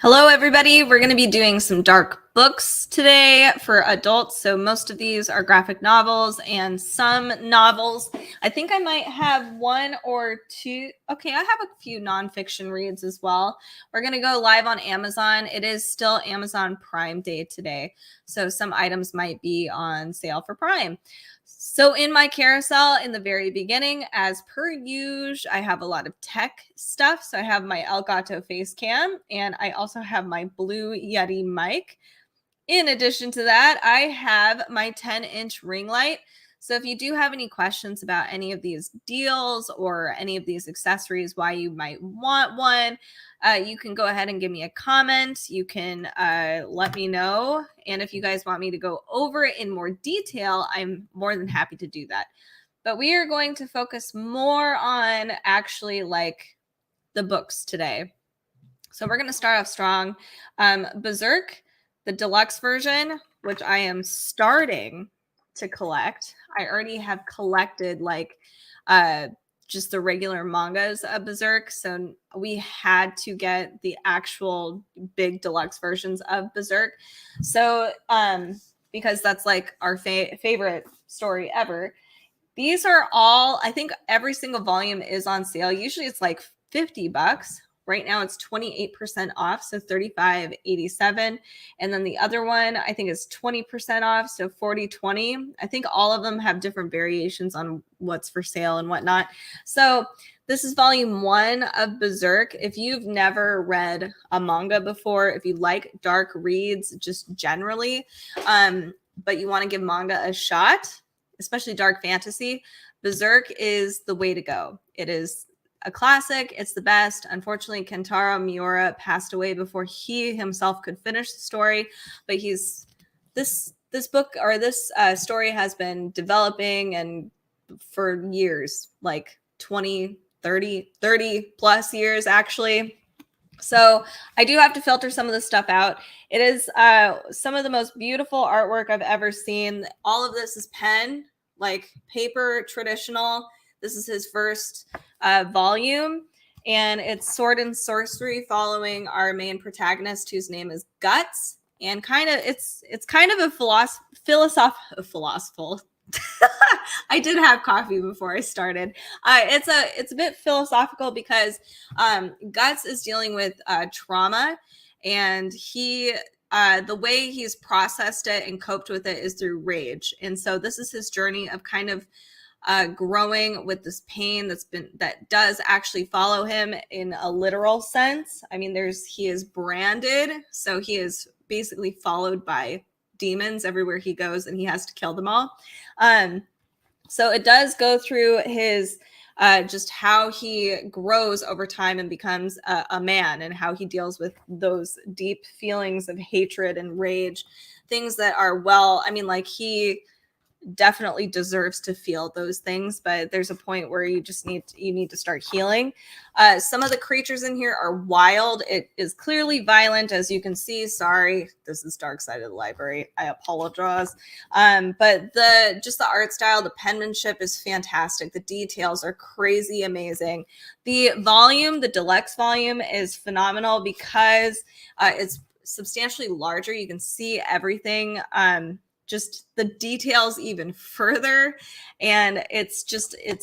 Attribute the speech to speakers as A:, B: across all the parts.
A: Hello, everybody. We're going to be doing some dark books today for adults. So most of these are graphic novels and some novels. I think I might have one or two. Okay, I have a few nonfiction reads as well. We're going to go live on Amazon. It is still Amazon Prime Day today. So some items might be on sale for Prime. So in my carousel in the very beginning, as per usual, I have a lot of tech stuff. So I have my Elgato face cam and I also have my Blue Yeti mic. In addition to that, I have my 10-inch ring light. So if you do have any questions about any of these deals or any of these accessories, why you might want one, you can go ahead and give me a comment. You can let me know. And if you guys want me to go over it in more detail, I'm more than happy to do that. But we are going to focus more on actually like the books today. So we're going to start off strong. Berserk, the deluxe version, which I am starting to collect. I already have collected like just the regular mangas of Berserk. So we had to get the actual big deluxe versions of Berserk. So because that's like our favorite story ever. These are all, I think every single volume is on sale. Usually it's like $50. Right now it's 28% off, so $35.87. And then the other one I think is 20% off, so $40.20. I think all of them have different variations on what's for sale and whatnot. So this is volume 1 of Berserk. If you've never read a manga before, if you like dark reads just generally, but you want to give manga a shot, especially dark fantasy, Berserk is the way to go. It is a classic. It's the best. Unfortunately, Kentaro Miura passed away before he himself could finish the story, but this book or this story has been developing and for years, like 20, 30 plus years actually. So I do have to filter some of this stuff out. It is some of the most beautiful artwork I've ever seen. All of this is pen, like paper, traditional. This is his first volume, and it's Sword and Sorcery, following our main protagonist, whose name is Guts. And kind of, it's kind of a philosophical. I did have coffee before I started. It's a bit philosophical because Guts is dealing with trauma, and the way he's processed it and coped with it is through rage. And so this is his journey of kind of growing with this pain that does actually follow him in a literal sense. I mean, he is branded, so he is basically followed by demons everywhere he goes, and he has to kill them all. So it does go through his just how he grows over time and becomes a man, and how he deals with those deep feelings of hatred and rage, things that are like he definitely deserves to feel those things, but there's a point where you need to start healing. Some of the creatures in here are wild. It is clearly violent, as you can see. Sorry, this is Dark Side of the Library, I apologize. But the art style, the penmanship is fantastic. The details are crazy amazing. The deluxe volume is phenomenal because it's substantially larger. You can see everything, just the details even further, and it's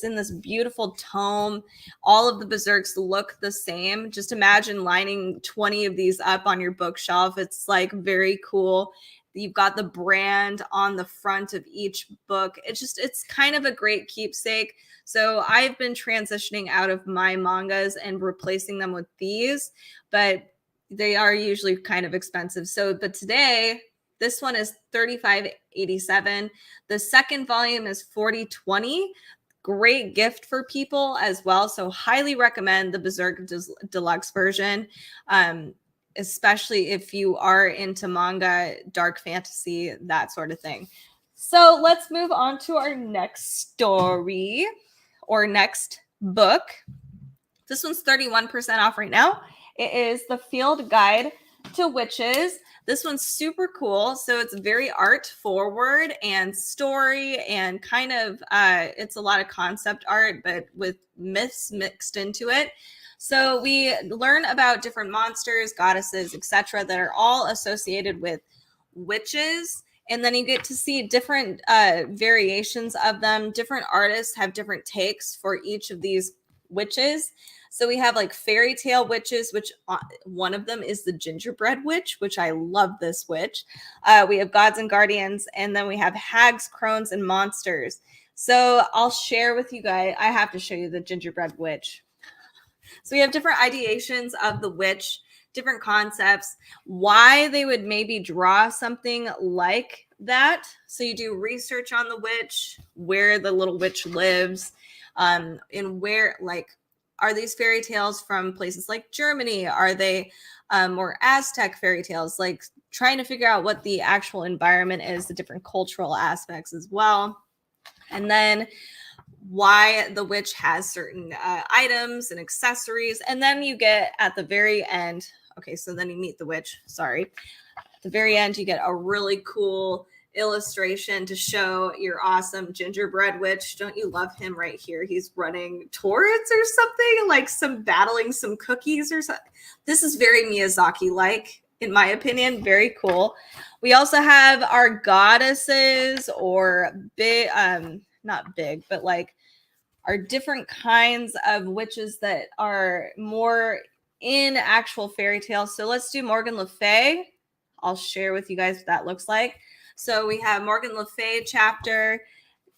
A: in this beautiful tome. All of the Berserks look the same. Just imagine lining 20 of these up on your bookshelf. It's like very cool. You've got the brand on the front of each book. It's kind of a great keepsake. So I've been transitioning out of my mangas and replacing them with these, but they are usually kind of expensive. But today, this one is $35.87. The second volume is $40.20. Great gift for people as well. So highly recommend the Berserk Deluxe version, especially if you are into manga, dark fantasy, that sort of thing. So let's move on to our next story or next book. This one's 31% off right now. It is The Field Guide to Witches. This one's super cool. So it's very art forward and story, and kind of it's a lot of concept art, but with myths mixed into it. So we learn about different monsters, goddesses, etc., that are all associated with witches. And then you get to see different variations of them. Different artists have different takes for each of these witches. So we have like fairy tale witches, which one of them is the gingerbread witch, which I love this witch. We have gods and guardians, and then we have hags, crones, and monsters. So I'll share with you guys. I have to show you the gingerbread witch. So we have different ideations of the witch, different concepts, why they would maybe draw something like that. So you do research on the witch, where the little witch lives, and where, like, are these fairy tales from places like Germany? Are they more Aztec fairy tales? Like trying to figure out what the actual environment is, the different cultural aspects as well. And then why the witch has certain items and accessories. And then you get at the very end, okay, so then you meet the witch, sorry. At the very end, you get a really cool illustration to show your awesome gingerbread witch. Don't you love him right here? He's running towards or something, like some battling some cookies or something. This is very Miyazaki-like, in my opinion. Very cool. We also have our goddesses, or big, not big, but like are different kinds of witches that are more in actual fairy tales. So let's do Morgan Le Fay. I'll share with you guys what that looks like. So we have Morgan Le Fay chapter,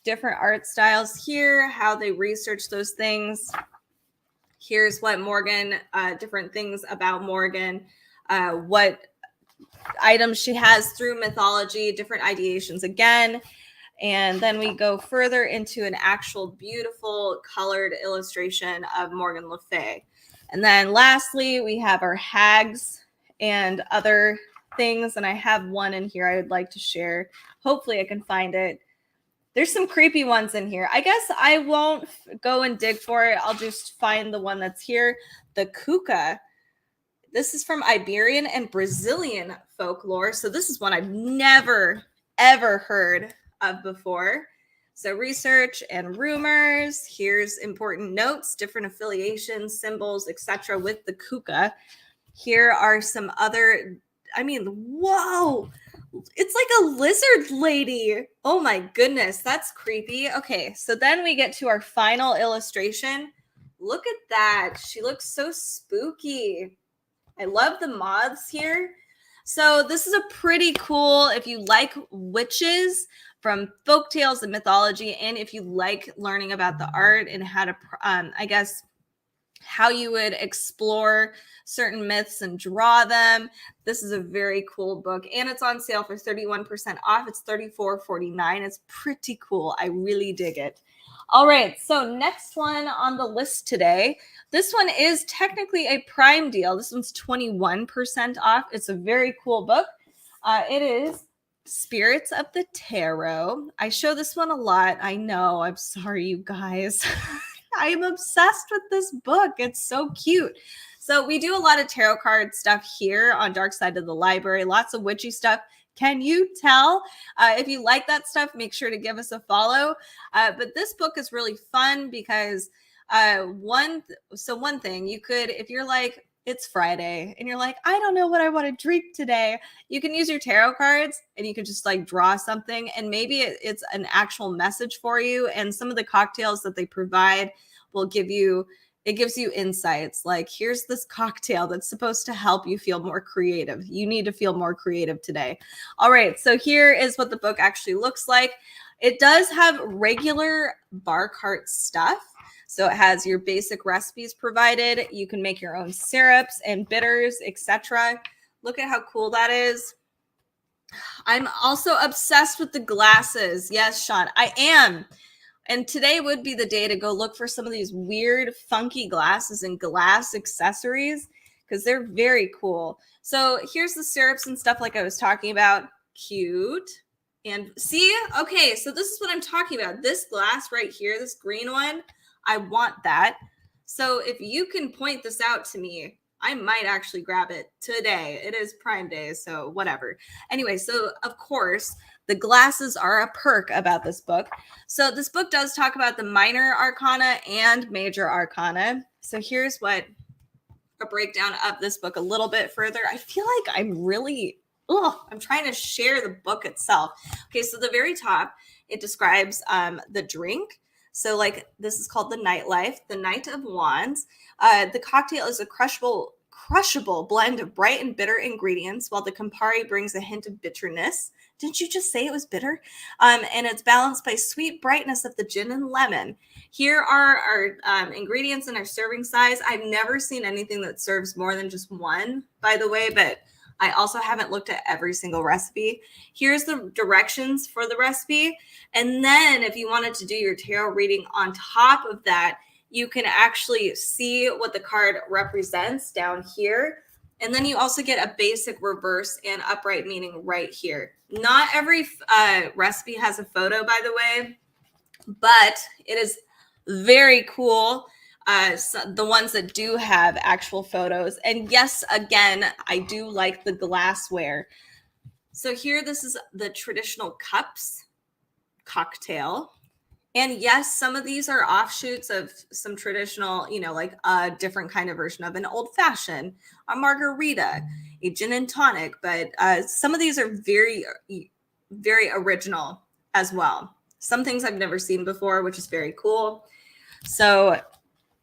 A: different art styles here, how they research those things. Here's what Morgan, different things about Morgan, what items she has through mythology, different ideations again. And then we go further into an actual beautiful colored illustration of Morgan Le Fay. And then lastly, we have our hags and other things. And I have one in here I would like to share. Hopefully I can find it. There's some creepy ones in here. I guess I won't go and dig for it. I'll just find the one that's here. The Cuca. This is from Iberian and Brazilian folklore. So this is one I've never, ever heard of before. So research and rumors. Here's important notes, different affiliations, symbols, etc. with the Cuca. Here are some other, I mean, whoa, it's like a lizard lady. Oh my goodness, that's creepy. Okay, so then we get to our final illustration. Look at that. She looks so spooky. I love the moths here. So this is a pretty cool, if you like witches from folk tales and mythology, and if you like learning about the art and how to, I guess, how you would explore certain myths and draw them. This is a very cool book, and it's on sale for 31% off. It's $34.49. It's pretty cool. I really dig it. All right, so next one on the list today. This one is technically a Prime deal. This one's 21% off. It's a very cool book. It is Spirits of the Tarot. I show this one a lot. I know. I'm sorry, you guys. I am obsessed with this book. It's so cute. So we do a lot of tarot card stuff here on Dark Side of the Library. Lots of witchy stuff. Can you tell? If you like that stuff, make sure to give us a follow. But this book is really fun because one thing you could, if you're like, it's Friday and you're like, I don't know what I want to drink today, you can use your tarot cards and you can just like draw something, and maybe it's an actual message for you. And some of the cocktails that they provide will give you, it gives you insights. Like, here's this cocktail that's supposed to help you feel more creative. You need to feel more creative today. All right, so here is what the book actually looks like. It does have regular bar cart stuff. So it has your basic recipes provided. You can make your own syrups and bitters, etc. Look at how cool that is. I'm also obsessed with the glasses. Yes, Sean, I am. And today would be the day to go look for some of these weird, funky glasses and glass accessories because they're very cool. So here's the syrups and stuff like I was talking about. Cute. And see, okay, so this is what I'm talking about. This glass right here, this green one, I want that. So if you can point this out to me, I might actually grab it today. It is Prime Day, so whatever. Anyway, so of course, the glasses are a perk about this book. So this book does talk about the minor arcana and major arcana. So here's what a breakdown of this book a little bit further. I feel like I'm trying to share the book itself. Okay, so the very top, it describes the drink. So like this is called the Nightlife, the Knight of Wands. The cocktail is a crushable blend of bright and bitter ingredients, while the Campari brings a hint of bitterness. Didn't you just say it was bitter? And it's balanced by sweet brightness of the gin and lemon. Here are our ingredients and our serving size. I've never seen anything that serves more than just one, by the way, but I also haven't looked at every single recipe. Here's the directions for the recipe. And then if you wanted to do your tarot reading on top of that, you can actually see what the card represents down here. And then you also get a basic reverse and upright meaning right here. Not every recipe has a photo, by the way, but it is very cool. So the ones that do have actual photos. And yes, again, I do like the glassware. So here, this is the traditional cups cocktail. And yes, some of these are offshoots of some traditional, like a different kind of version of an old fashioned, a margarita, a gin and tonic. But some of these are very, very original as well. Some things I've never seen before, which is very cool. So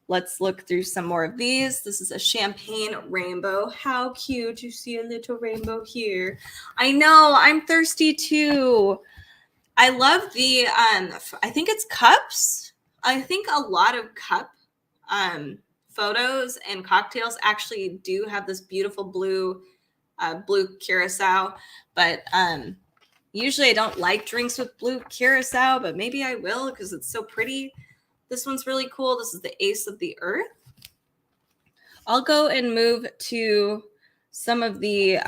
A: let's look through some more of these. This is a champagne rainbow. How cute. You see a little rainbow here. I know, I'm thirsty too. I love the, I think it's cups. I think a lot of cup photos and cocktails actually do have this beautiful blue curacao. But usually I don't like drinks with blue curacao, but maybe I will because it's so pretty. This one's really cool. This is the Ace of the Earth. I'll go and move to some of the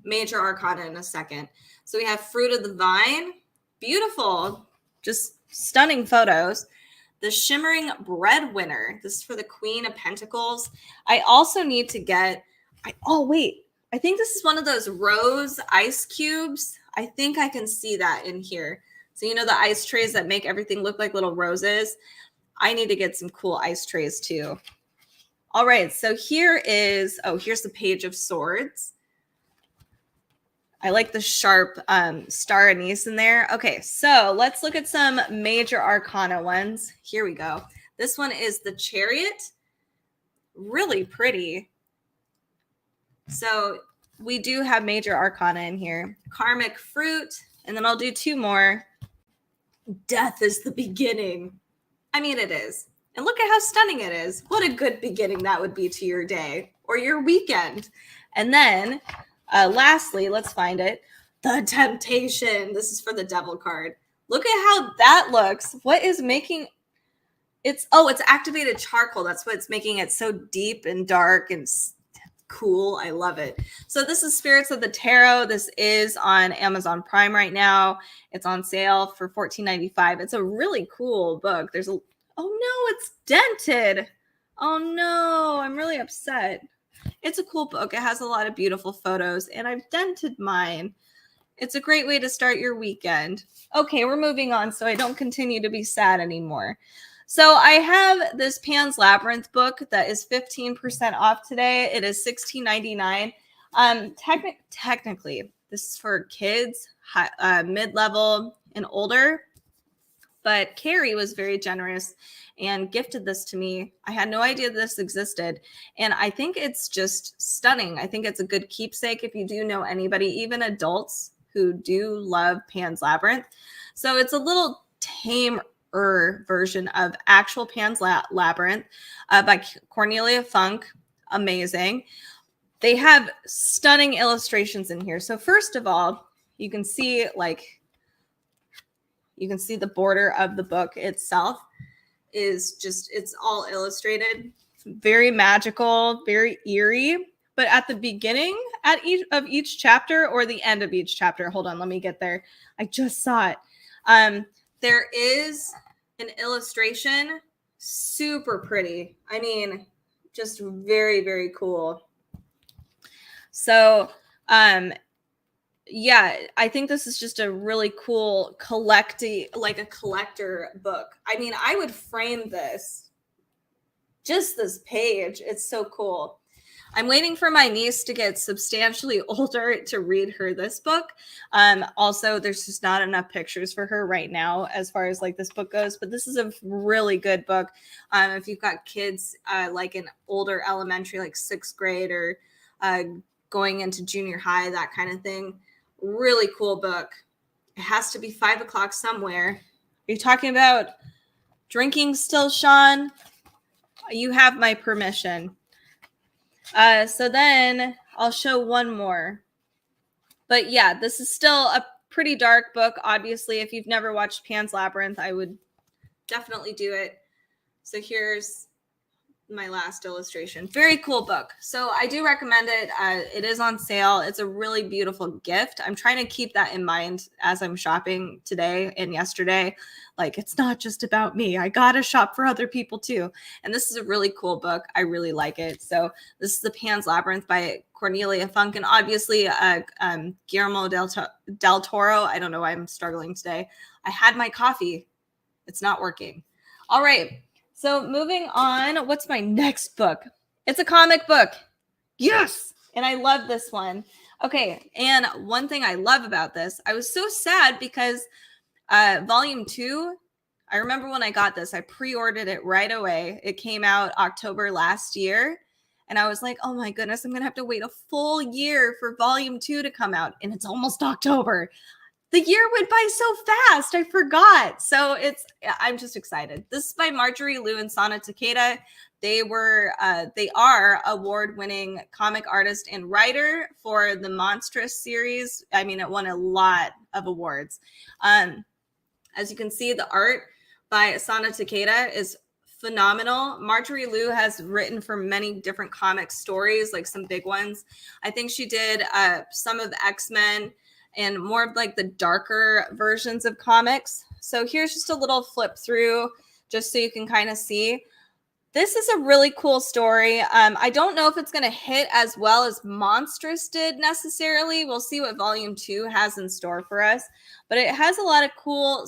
A: major arcana in a second. So we have Fruit of the Vine. Beautiful, just stunning photos. The Shimmering Breadwinner. This is for the Queen of Pentacles. I also need to get, I think this is one of those rose ice cubes. I think I can see that in here. So the ice trays that make everything look like little roses. I need to get some cool ice trays too. All right, so here's the Page of Swords. I like the sharp star anise in there. Okay, so let's look at some major arcana ones. Here we go. This one is the Chariot. Really pretty. So we do have major arcana in here. Karmic Fruit. And then I'll do two more. Death is the beginning. I mean, it is. And look at how stunning it is. What a good beginning that would be to your day or your weekend. And then lastly, let's find it. The Temptation. This is for the Devil card. Look at how that looks. What is making it's activated charcoal. That's what's making it so deep and dark and cool. I love it. So this is Spirits of the Tarot. This is on Amazon Prime right now. It's on sale for $14.95. It's a really cool book. Oh no, it's dented. Oh no, I'm really upset. It's a cool book. It has a lot of beautiful photos, and I've dented mine. It's a great way to start your weekend. Okay, we're moving on so I don't continue to be sad anymore. So I have this Pan's Labyrinth book that is 15% off today. It is $16.99. Technically, this is for kids, mid-level and older. But Carrie was very generous and gifted this to me. I had no idea this existed. And I think it's just stunning. I think it's a good keepsake if you do know anybody, even adults who do love Pan's Labyrinth. So it's a little tamer version of actual Pan's Labyrinth by Cornelia Funk. Amazing. They have stunning illustrations in here. So first of all, you can see the border of the book itself is just, it's all illustrated, very magical, very eerie. But at the beginning of each chapter or the end of each chapter, hold on, let me get there. I just saw it. There is an illustration, super pretty. I mean, just very, very cool. So, yeah, I think this is just a really cool collector book. I mean, I would frame this, just this page. It's so cool. I'm waiting for my niece to get substantially older to read her this book. Also, there's just not enough pictures for her right now as far as like this book goes, but this is a really good book. If you've got kids like in older elementary, like 6th grade or going into junior high, that kind of thing, really cool book. It has to be 5 o'clock somewhere. Are you talking about drinking still, Sean? You have my permission. So then I'll show one more. But yeah, this is still a pretty dark book. Obviously, if you've never watched Pan's Labyrinth, I would definitely do it. So here's my last illustration. Very cool book. So I do recommend it. It is on sale. It's a really beautiful gift. I'm trying to keep that in mind as I'm shopping today and yesterday. Like, it's not just about me. I gotta shop for other people too. And this is a really cool book. I really like it. So this is The Pan's Labyrinth by Cornelia Funk, and obviously Guillermo del Toro. I don't know why I'm struggling today. I had my coffee. It's not working. All right. So moving on, what's my next book? It's a comic book. Yes. And I love this one. Okay. And one thing I love about this, I was so sad because volume 2, I remember when I got this, I pre-ordered it right away. It came out October last year. And I was like, oh my goodness, I'm going to have to wait a full year for volume 2 to come out. And it's almost October. The year went by so fast. I forgot. So I'm just excited. This is by Marjorie Liu and Sana Takeda. They are award-winning comic artist and writer for the Monstrous series. I mean, it won a lot of awards. As you can see, the art by Sana Takeda is phenomenal. Marjorie Liu has written for many different comic stories, like some big ones. I think she did some of X-Men and more of like the darker versions of comics. So here's just a little flip through just so you can kind of see. This is a really cool story. I don't know if it's going to hit as well as Monstrous did necessarily. We'll see what volume 2 has in store for us, but it has a lot of cool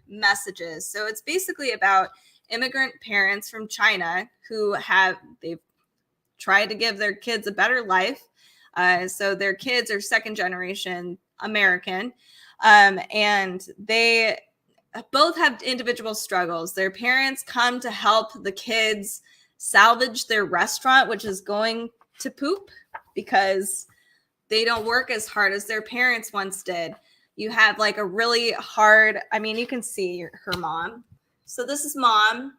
A: messages. So it's basically about immigrant parents from China who they've tried to give their kids a better life. So their kids are second generation American, and they both have individual struggles. Their parents come to help the kids salvage their restaurant, which is going to poop because they don't work as hard as their parents once did. You have like a really hard, I mean, you can see her mom. So this is mom.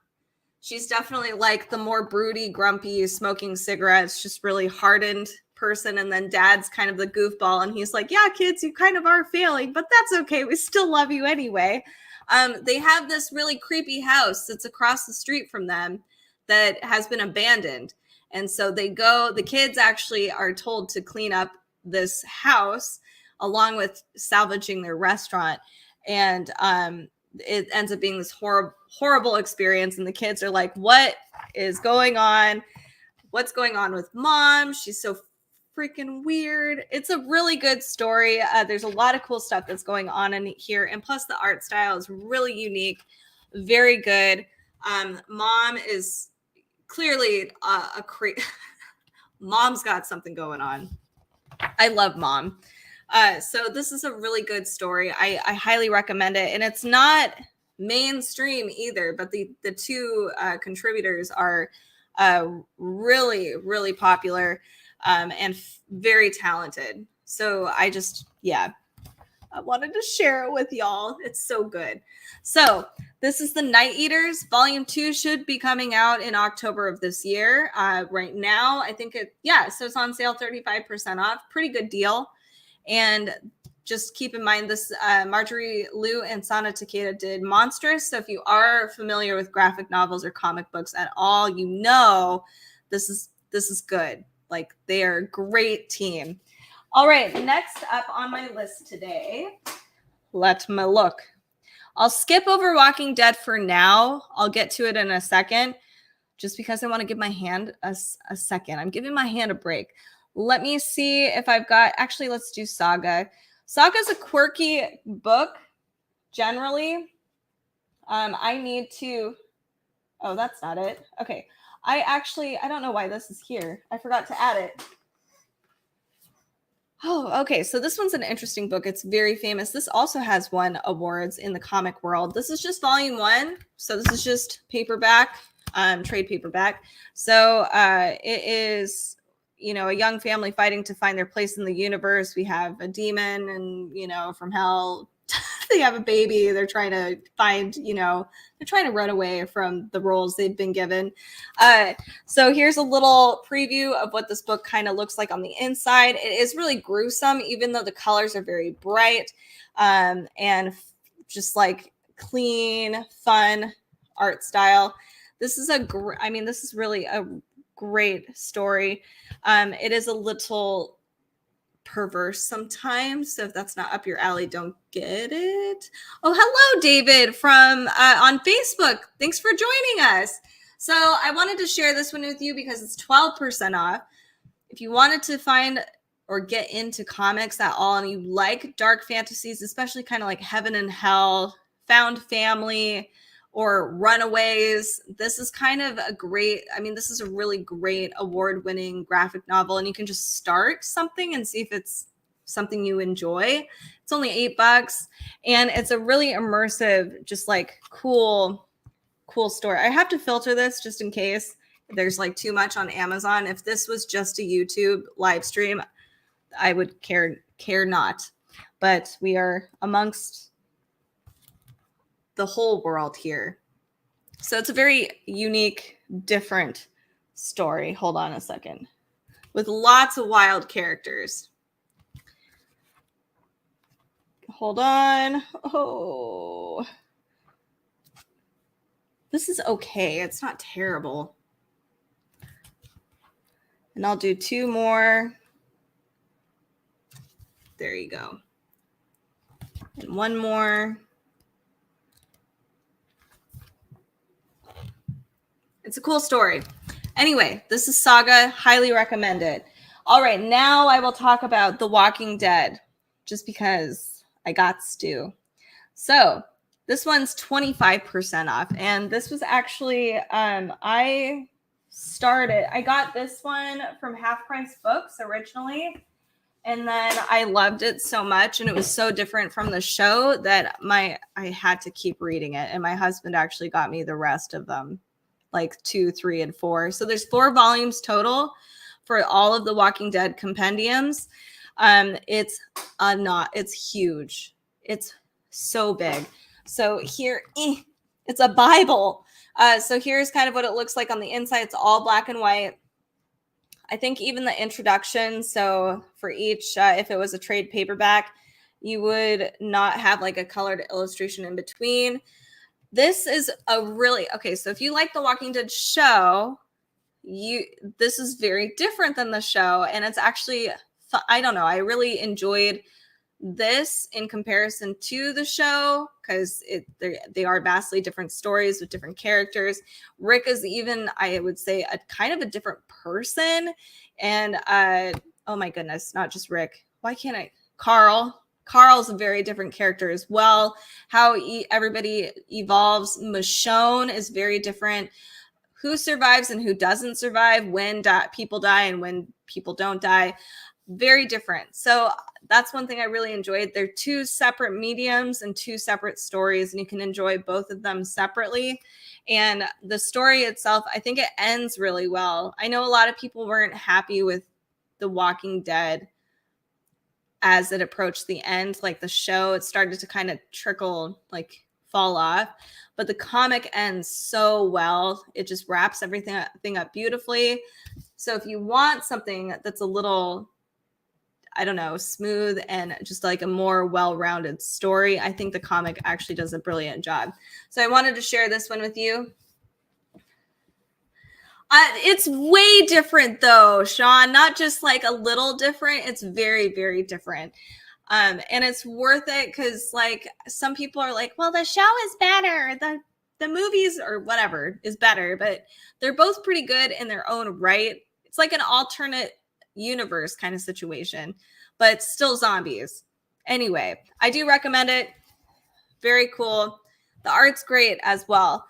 A: She's definitely like the more broody, grumpy, smoking cigarettes, just really hardened person. And then dad's kind of the goofball, and he's like, yeah, kids, you kind of are failing, but that's okay. We still love you anyway. They have this really creepy house that's across the street from them that has been abandoned. And so the kids actually are told to clean up this house along with salvaging their restaurant. And it ends up being this horrible experience. And the kids are like, what is going on? What's going on with mom? She's so freaking weird. It's a really good story. There's a lot of cool stuff that's going on in here. And plus the art style is really unique. Very good. Mom is clearly Mom's got something going on. I love Mom. So this is a really good story. I highly recommend it. And it's not mainstream either, but the two contributors are really, really popular and very talented. So I wanted to share it with y'all. It's so good. So this is The Night Eaters. Volume 2 should be coming out in October of this year. Right now, I think so it's on sale 35% off. Pretty good deal. And just keep in mind this, Marjorie Liu and Sana Takeda did Monstrous. So if you are familiar with graphic novels or comic books at all, you know this is good. Like, they are a great team. All right, next up on my list today, let me look. I'll skip over Walking Dead for now. I'll get to it in a second, just because I want to give my hand a second. I'm giving my hand a break. Let me see if I've got, actually, let's do Saga. Saga's a quirky book, generally. I need to, oh, that's not it. Okay. I don't know why this is here. I forgot to add it. Oh, okay. So this one's an interesting book. It's very famous. This also has won awards in the comic world. This is just volume 1. So this is just paperback, trade paperback. So it is, a young family fighting to find their place in the universe. We have a demon and, from hell. They have a baby. They're trying to find, they're trying to run away from the roles they've been given. So here's a little preview of what this book kind of looks like on the inside. It is really gruesome, even though the colors are very bright and just like clean, fun art style. This is this is really a great story. It is a little perverse sometimes, so if that's not up your alley, don't get it. Oh, hello, David from on Facebook. Thanks for joining us. So I wanted to share this one with you because it's 12% off. If you wanted to find or get into comics at all and you like dark fantasies, especially kind of like heaven and hell, found family, or runaways, this is kind of this is a really great award-winning graphic novel, and you can just start something and see if it's something you enjoy. It's only $8, and it's a really immersive, just like cool story. I have to filter this just in case there's like too much on Amazon. If this was just a YouTube live stream, I would care not, but we are amongst the whole world here. So it's a very unique, different story. Hold on a second. With lots of wild characters. Hold on. Oh. This is okay. It's not terrible. And I'll do 2 more. There you go. And 1 more. It's a cool story. Anyway, this is Saga. Highly recommend it. All right, now I will talk about The Walking Dead, just because I got to. So this one's 25% off. And this was actually, I got this one from Half Price Books originally. And then I loved it so much, and it was so different from the show that I had to keep reading it. And my husband actually got me the rest of them, like 2, 3, and 4. So there's 4 volumes total for all of the Walking Dead compendiums. It's huge. It's so big. So here, it's a Bible. So here's kind of what it looks like on the inside. It's all black and white. I think even the introduction, so for each, if it was a trade paperback, you would not have like a colored illustration in between. This is okay. So if you like the Walking Dead show, this is very different than the show. And it's actually, I don't know, I really enjoyed this in comparison to the show because they are vastly different stories with different characters. Rick is even, I would say, a kind of a different person. And oh my goodness, not just Rick. Why can't I? Carl's a very different character as well. How everybody evolves. Michonne is very different. Who survives and who doesn't survive, when people die and when people don't die. Very different. So that's one thing I really enjoyed. They're 2 separate mediums and 2 separate stories, and you can enjoy both of them separately. And the story itself, I think it ends really well. I know a lot of people weren't happy with The Walking Dead as it approached the end. Like the show, it started to kind of fall off. But the comic ends so well. It just wraps everything up beautifully. So if you want something that's a little, I don't know, smooth and just like a more well-rounded story, I think the comic actually does a brilliant job. So I wanted to share this one with you. It's way different though, Sean, not just like a little different. It's very, very different. And it's worth it because like some people are like, well, the show is better. The movies or whatever is better, but they're both pretty good in their own right. It's like an alternate universe kind of situation, but still zombies. Anyway, I do recommend it. Very cool. The art's great as well.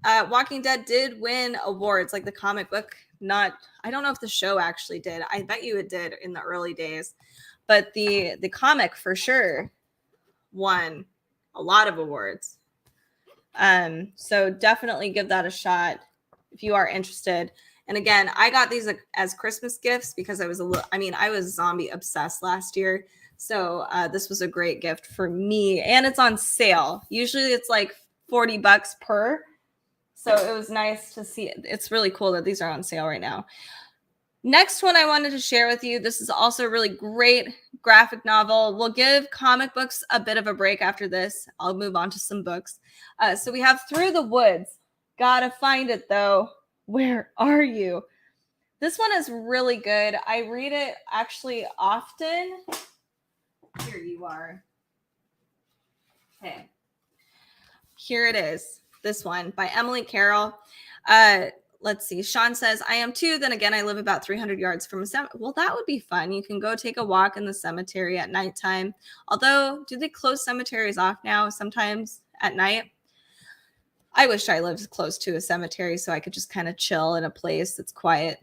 A: Walking Dead did win awards, like the comic book. Not, I don't know if the show actually did. I bet you it did in the early days, but the comic for sure won a lot of awards. So definitely give that a shot if you are interested. And again, I got these as Christmas gifts because I was I was zombie obsessed last year. So this was a great gift for me, and it's on sale. Usually it's like $40 per. So it was nice to see it. It's really cool that these are on sale right now. Next one I wanted to share with you. This is also a really great graphic novel. We'll give comic books a bit of a break after this. I'll move on to some books. So we have Through the Woods. Gotta find it though. Where are you? This one is really good. I read it actually often. Here you are. Okay. Here it is. This one by Emily Carroll. Let's see. Sean says, I am too. Then again, I live about 300 yards from a cemetery. Well, that would be fun. You can go take a walk in the cemetery at nighttime. Although, do they close cemeteries off now sometimes at night? I wish I lived close to a cemetery so I could just kind of chill in a place that's quiet.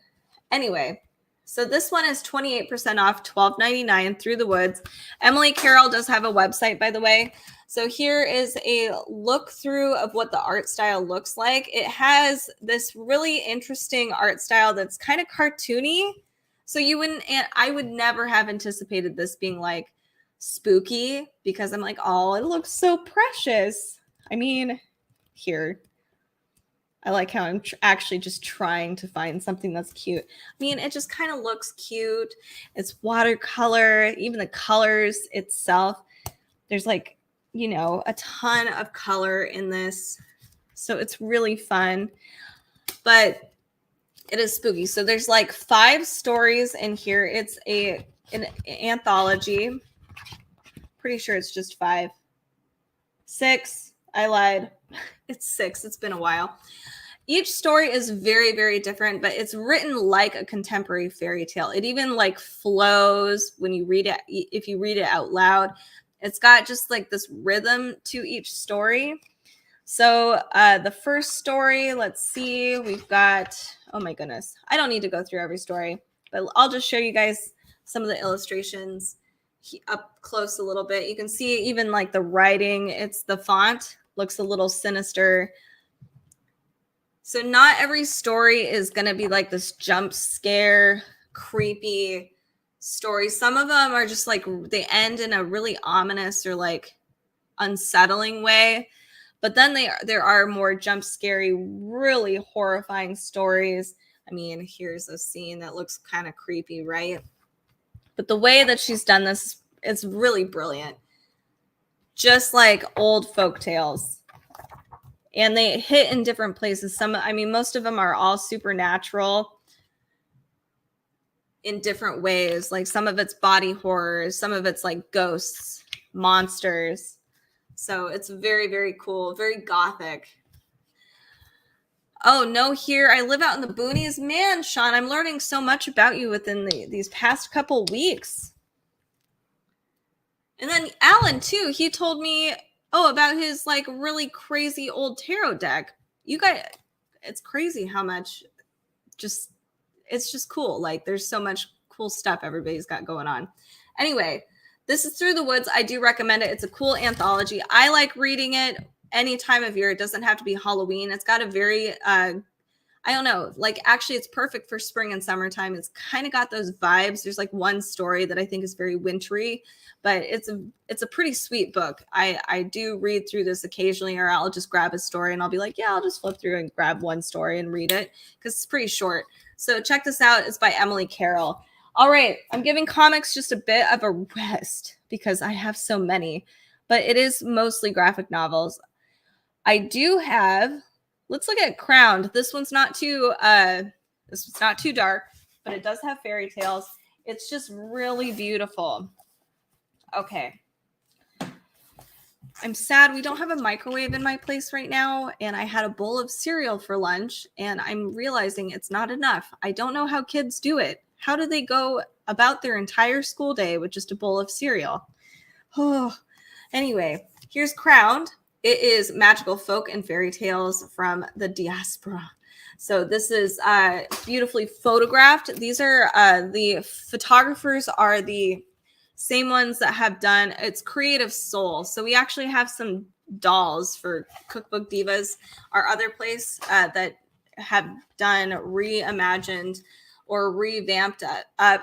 A: Anyway, so this one is 28% off, $12.99, Through the Woods. Emily Carroll does have a website, by the way. So here is a look through of what the art style looks like. It has this really interesting art style that's kind of cartoony. So I would never have anticipated this being like spooky because I'm like, oh, it looks so precious. I mean, here. I like how I'm actually just trying to find something that's cute. I mean, it just kind of looks cute. It's watercolor, even the colors itself. There's like, a ton of color in this. So it's really fun, but it is spooky. So there's like 5 stories in here. It's an anthology. Pretty sure it's just 5. 6. I lied. It's 6. It's been a while. Each story is very, very different, but it's written like a contemporary fairy tale. It even like flows when you read it. If you read it out loud, it's got just like this rhythm to each story. So the first story, let's see, we've got, oh my goodness. I don't need to go through every story, but I'll just show you guys some of the illustrations up close a little bit. You can see even like the writing, the font looks a little sinister. So not every story is going to be like this jump scare, creepy story. Some of them are just like they end in a really ominous or like unsettling way. But then there are more jump scary, really horrifying stories. I mean, here's a scene that looks kind of creepy, right? But the way that she's done this is really brilliant. Just like old folk tales. And they hit in different places. Most of them are all supernatural in different ways. Like some of it's body horror, some of it's like ghosts, monsters. So it's very, very cool, very gothic. Oh, no, here I live out in the boonies. Man, Sean, I'm learning so much about you within these past couple weeks. And then Alan, too, he told me, about his like really crazy old tarot deck. You guys, it's crazy how much it's just cool. Like there's so much cool stuff everybody's got going on. Anyway, this is Through the Woods. I do recommend it. It's a cool anthology. I like reading it any time of year. It doesn't have to be Halloween. It's got a very, I don't know, like actually it's perfect for spring and summertime. It's kind of got those vibes. There's like one story that I think is very wintry, but it's a pretty sweet book. I do read through this occasionally, or I'll just grab a story and I'll be like, yeah, I'll just flip through and grab one story and read it because it's pretty short. So check this out. It's by Emily Carroll. All right. I'm giving comics just a bit of a rest because I have so many, but it is mostly graphic novels. I do have, let's look at Crowned. This one's not too dark, but it does have fairy tales. It's just really beautiful. Okay. I'm sad we don't have a microwave in my place right now, and I had a bowl of cereal for lunch, and I'm realizing it's not enough. I don't know how kids do it. How do they go about their entire school day with just a bowl of cereal? Oh, anyway, here's Crowned. It is Magical Folk and Fairy Tales from the Diaspora. So this is beautifully photographed. These are the photographers are the same ones that have done it's Creative Soul. So we actually have some dolls for Cookbook Divas, our other place that have done reimagined or revamped up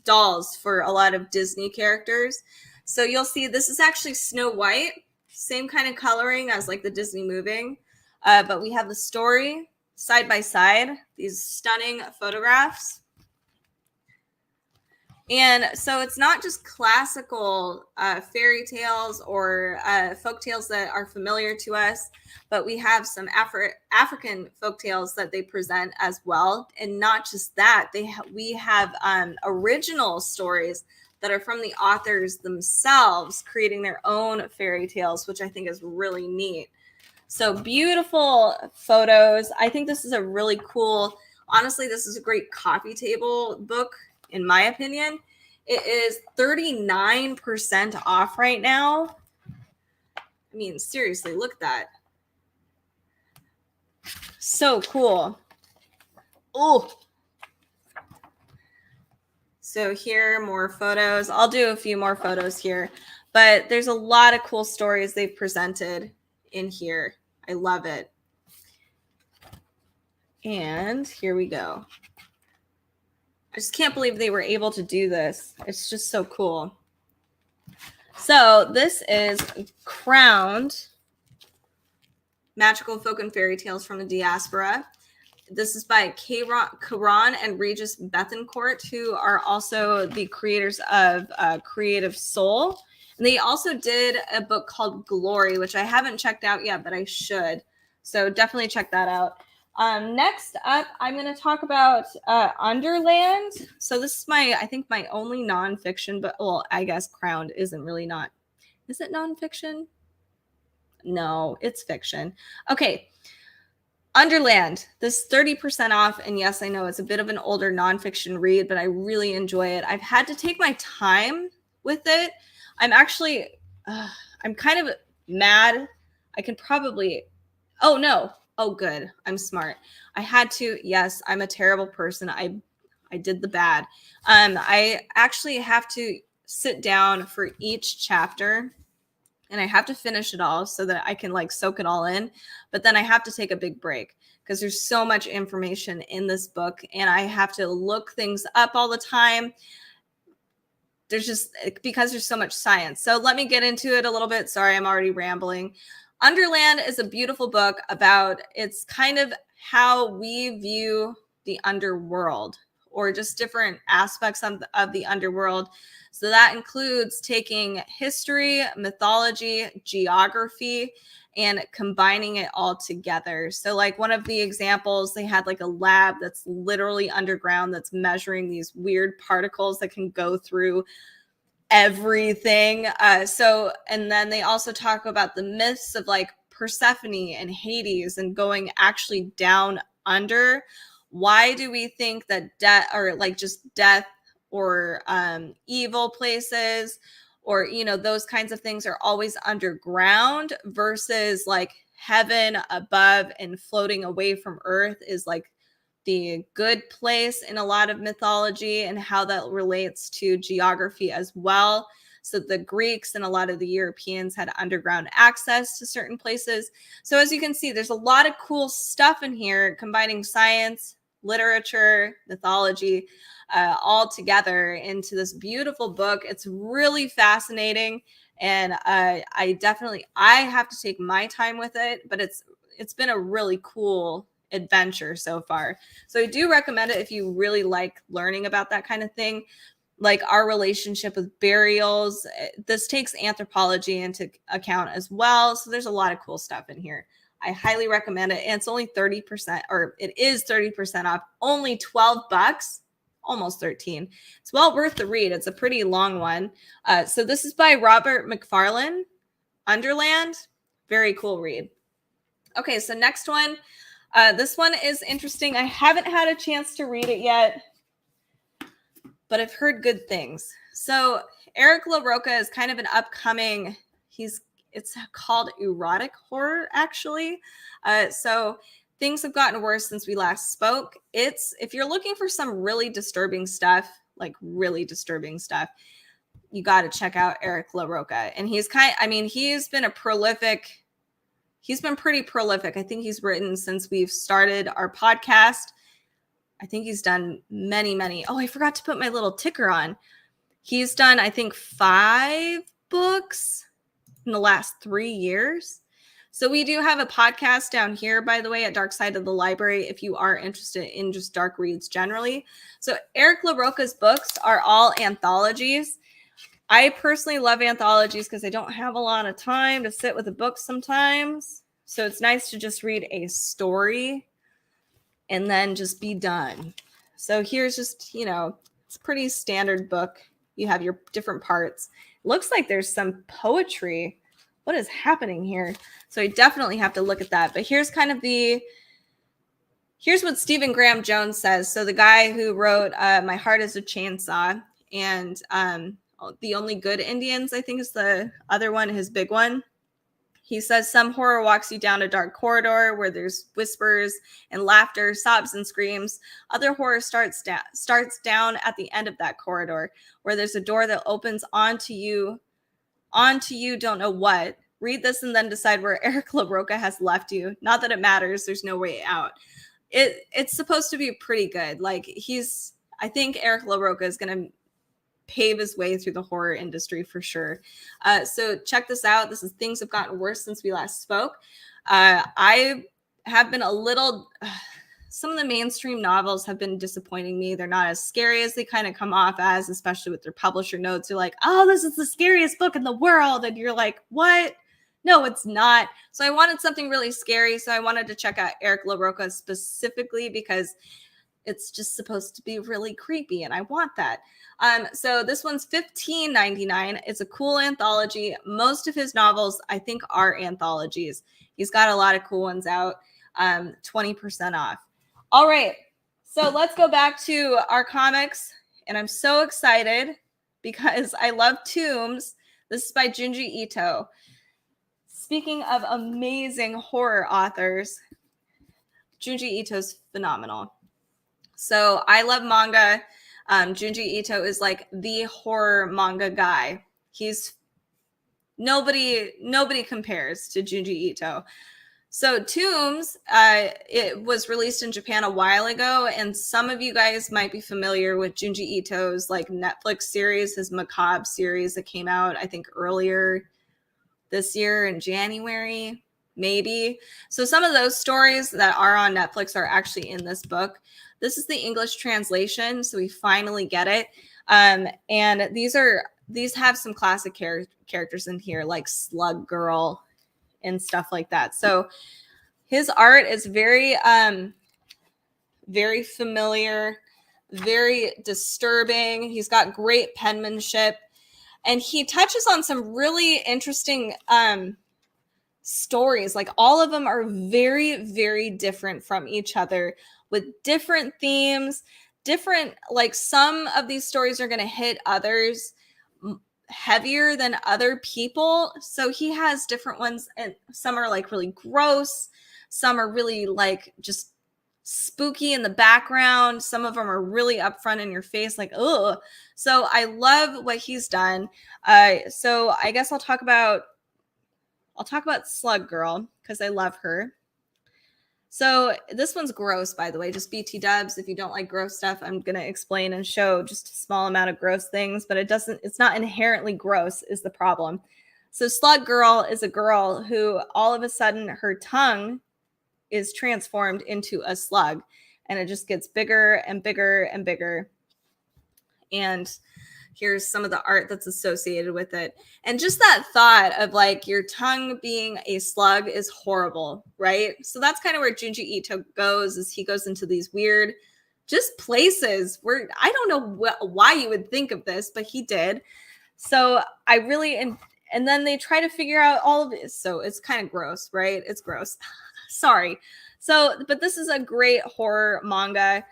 A: dolls for a lot of Disney characters. So you'll see this is actually Snow White, same kind of coloring as like the Disney movie. But we have the story side by side, these stunning photographs. And so it's not just classical fairy tales or folk tales that are familiar to us, but we have some African folk tales that they present as well. And not just that, we have original stories that are from the authors themselves creating their own fairy tales, which I think is really neat. So beautiful photos. I think this is a really cool, honestly, this is a great coffee table book, in my opinion. It is 39% off right now. I mean, seriously, look at that. So cool. Oh. So here, more photos. I'll do a few more photos here, but there's a lot of cool stories they've presented in here. I love it. And here we go. I just can't believe they were able to do this. It's just so cool. So this is Crowned Magical Folk and Fairy Tales from the Diaspora. This is by Karan and Regis Bethencourt, who are also the creators of Creative Soul. And they also did a book called Glory, which I haven't checked out yet, but I should. So definitely check that out. Next up, I'm going to talk about Underland. So this is I think my only nonfiction, but well, I guess Crowned isn't really not. Is it nonfiction? No, it's fiction. Okay. Underland, this 30% off. And yes, I know it's a bit of an older nonfiction read, but I really enjoy it. I've had to take my time with it. I'm actually, I'm kind of mad. I can probably, oh no. Oh, good. I'm smart. I had to. Yes, I'm a terrible person. I did the bad. I actually have to sit down for each chapter and I have to finish it all so that I can like soak it all in. But then I have to take a big break because there's so much information in this book and I have to look things up all the time. There's just because there's so much science. So let me get into it a little bit. Sorry, I'm already rambling. Underland is a beautiful book about it's kind of how we view the underworld or just different aspects of the underworld. So that includes taking history, mythology, geography, and combining it all together. So like one of the examples, they had like a lab that's literally underground that's measuring these weird particles that can go through everything. And then they also talk about the myths of like Persephone and Hades and going actually down under. Why do we think that death or like just death or evil places or, you know, those kinds of things are always underground versus like heaven above and floating away from earth is like the good place in a lot of mythology and how that relates to geography as well. So the Greeks and a lot of the Europeans had underground access to certain places. So as you can see, there's a lot of cool stuff in here, combining science, literature, mythology, all together into this beautiful book. It's really fascinating. And I have to take my time with it, but it's been a really cool adventure so far. So I do recommend it if you really like learning about that kind of thing, like our relationship with burials. This takes anthropology into account as well. So there's a lot of cool stuff in here. I highly recommend it. And it's only 30%, or it is 30% off, only $12, almost 13. It's well worth the read. It's a pretty long one. So this is by Robert McFarlane, Underland. Very cool read. Okay, so next one. This one is interesting. I haven't had a chance to read it yet, but I've heard good things. So Eric LaRocca is kind of an upcoming, he's it's called erotic horror, actually. So things have gotten worse since we last spoke. If you're looking for some really disturbing stuff, like really disturbing stuff, you got to check out Eric LaRocca. And he's been pretty prolific. I think he's written since we've started our podcast. I think he's done many. Oh, I forgot to put my little ticker on. He's done, I think, 5 books in the last 3 years. So we do have a podcast down here, by the way, at Dark Side of the Library, if you are interested in just dark reads generally. So Eric LaRocca's books are all anthologies. I personally love anthologies because I don't have a lot of time to sit with a book sometimes. So it's nice to just read a story and then just be done. So here's just, it's a pretty standard book. You have your different parts. It looks like there's some poetry. What is happening here? So I definitely have to look at that. But here's what Stephen Graham Jones says. So the guy who wrote My Heart is a Chainsaw and The Only Good Indians, I think is the other one, his big one. He says some horror walks you down a dark corridor where there's whispers and laughter, sobs and screams. Other horror starts down at the end of that corridor where there's a door that opens onto you, don't know what. Read this and then decide where Eric LaRocca has left you. Not that it matters. There's no way out. It's supposed to be pretty good. I think Eric LaRocca is going to pave his way through the horror industry for sure. So check this out. This is Things Have Gotten Worse Since We Last Spoke. I have been some of the mainstream novels have been disappointing me. They're not as scary as they kind of come off as, especially with their publisher notes. You're like, oh, this is the scariest book in the world. And you're like, what? No, it's not. So I wanted something really scary. So I wanted to check out Eric LaRocca specifically because it's just supposed to be really creepy and I want that. So this one's $15.99. It's a cool anthology. Most of his novels, I think, are anthologies. He's got a lot of cool ones out, 20% off. All right, so let's go back to our comics. And I'm so excited because I love Tombs. This is by Junji Ito. Speaking of amazing horror authors, Junji Ito's phenomenal. So I love manga. Junji Ito is like the horror manga guy. He's nobody compares to Junji Ito. So Tombs, it was released in Japan a while ago, and some of you guys might be familiar with Junji Ito's like Netflix series, his Macabre series that came out, I think, earlier this year in January, maybe. So some of those stories that are on Netflix are actually in this book. This is the English translation, so we finally get it. And these have some classic characters in here, like Slug Girl and stuff like that. So his art is very, very familiar, very disturbing. He's got great penmanship, and he touches on some really interesting stories. Like all of them are very, very different from each other with different themes, like some of these stories are going to hit others heavier than other people. So he has different ones, and some are like really gross. Some are really like just spooky in the background. Some of them are really upfront in your face, like, ugh. So I love what he's done. So I guess I'll talk about Slug Girl because I love her. So this one's gross, by the way, just BT dubs. If you don't like gross stuff, I'm going to explain and show just a small amount of gross things, but it's not inherently gross is the problem. So Slug Girl is a girl who all of a sudden her tongue is transformed into a slug, and it just gets bigger and bigger and bigger. And here's some of the art that's associated with it. And just that thought of like your tongue being a slug is horrible, right? So that's kind of where Junji Ito goes, is he goes into these weird just places where I don't know why you would think of this, but he did. So I really, and then they try to figure out all of this. So it's kind of gross, right? It's gross. Sorry. So, but this is a great horror manga.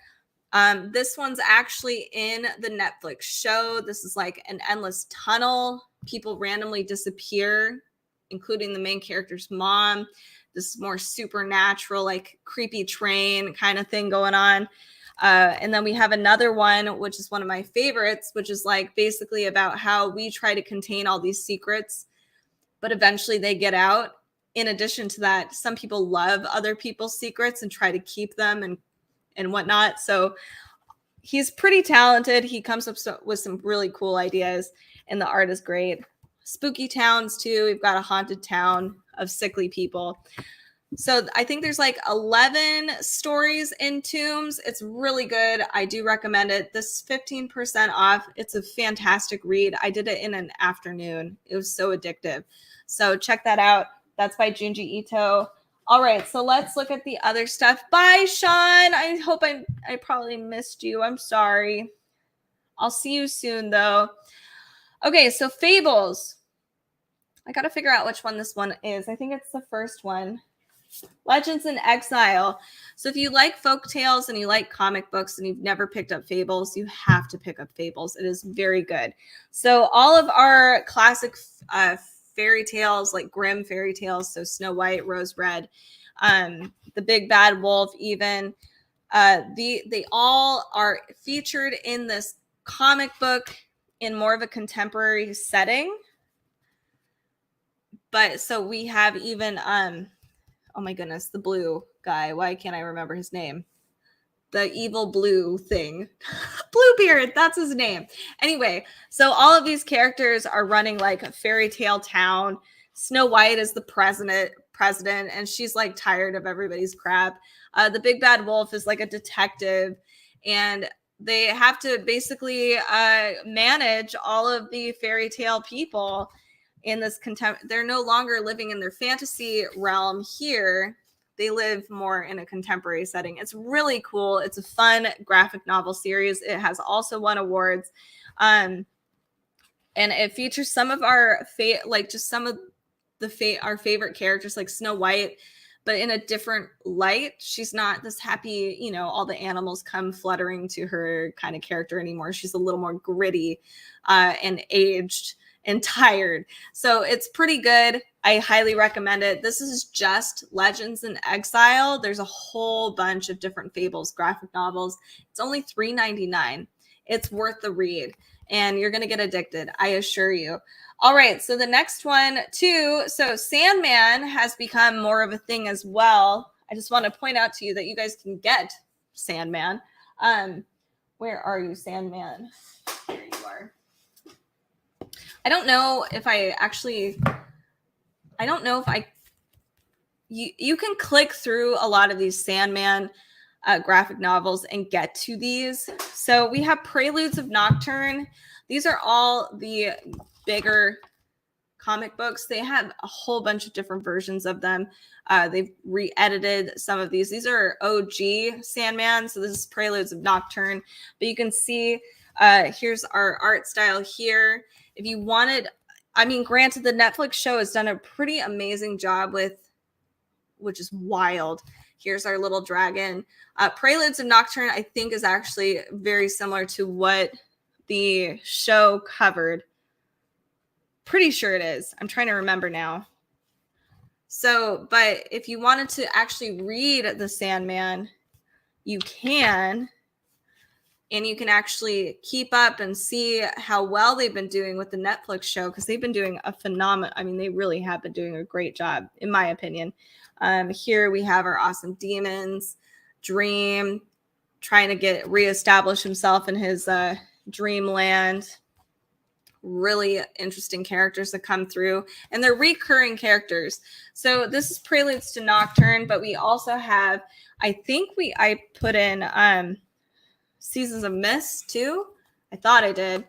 A: This one's actually in the Netflix show. This is like an endless tunnel. People randomly disappear including the main character's mom. This more supernatural, like creepy train kind of thing going on. And then we have another one, which is one of my favorites, which is like basically about how we try to contain all these secrets, but eventually they get out. In addition to that, some people love other people's secrets and try to keep them and whatnot. So he's pretty talented. He comes up with some really cool ideas, and the art is great. Spooky towns too. We've got a haunted town of sickly people. So I think there's like 11 stories in Tombs. It's really good. I do recommend it. This 15% off. It's a fantastic read. I did it in an afternoon. It was so addictive. So check that out. That's by Junji Ito. All right, so let's look at the other stuff. Bye, Sean. I hope I probably missed you. I'm sorry. I'll see you soon, though. Okay, so Fables. I got to figure out which one this one is. I think it's the first one. Legends in Exile. So if you like folk tales and you like comic books and you've never picked up Fables, you have to pick up Fables. It is very good. So all of our classic fairy tales, like Grimm fairy tales, so Snow White, Rose Red, The Big Bad Wolf, even, they all are featured in this comic book in more of a contemporary setting. But so we have even oh my goodness, the blue guy. Why can't I remember his name? The evil blue thing. Bluebeard, that's his name. Anyway, so all of these characters are running like a fairy tale town. Snow White is the president, and she's like tired of everybody's crap. The Big Bad Wolf is like a detective, and they have to basically manage all of the fairy tale people in this they're no longer living in their fantasy realm here. They live more in a contemporary setting. It's really cool. It's a fun graphic novel series. It has also won awards. And it features some of our our favorite characters, like Snow White, but in a different light. She's not this happy, all the animals come fluttering to her kind of character anymore. She's a little more gritty and aged and tired. So it's pretty good. I highly recommend it. This is just Legends in Exile. There's a whole bunch of different Fables graphic novels. It's only $3.99. It's worth the read, and you're going to get addicted, I assure you. All right, so the next one too. So Sandman has become more of a thing as well. I just want to point out to you that you guys can get Sandman. Where are you, Sandman? There you are. I don't know if you can click through a lot of these Sandman graphic novels and get to these. So we have Preludes of Nocturne. These are all the bigger comic books. They have a whole bunch of different versions of them. They've re-edited some of these. These are OG Sandman. So this is Preludes of Nocturne. But you can see here's our art style here. If you wanted, granted, the Netflix show has done a pretty amazing job with, which is wild. Here's our little dragon. Preludes of Nocturne, I think, is actually very similar to what the show covered. Pretty sure it is. I'm trying to remember now. So, but if you wanted to actually read The Sandman, you can. And you can actually keep up and see how well they've been doing with the Netflix show, because they've been doing a phenomenal. They really have been doing a great job, in my opinion. Here we have our awesome demons. Dream trying to reestablish himself in his dreamland. Really interesting characters that come through, and they're recurring characters. So this is Preludes to Nocturne, but we also have, I put in Seasons of Mist too. I thought I did.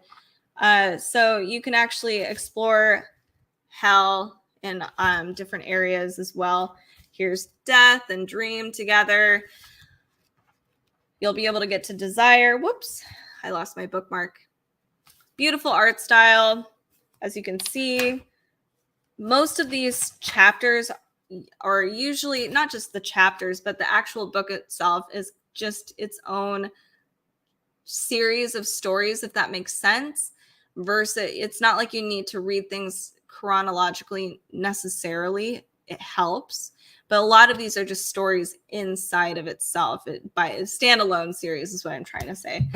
A: So you can actually explore hell in different areas as well. Here's Death and Dream together. You'll be able to get to Desire. Whoops, I lost my bookmark. Beautiful art style. As you can see, most of these chapters are usually not just the chapters, but the actual book itself is just its own series of stories, if that makes sense. Versus, it's not like you need to read things chronologically necessarily. It helps. But a lot of these are just stories inside of itself. By a standalone series is what I'm trying to say.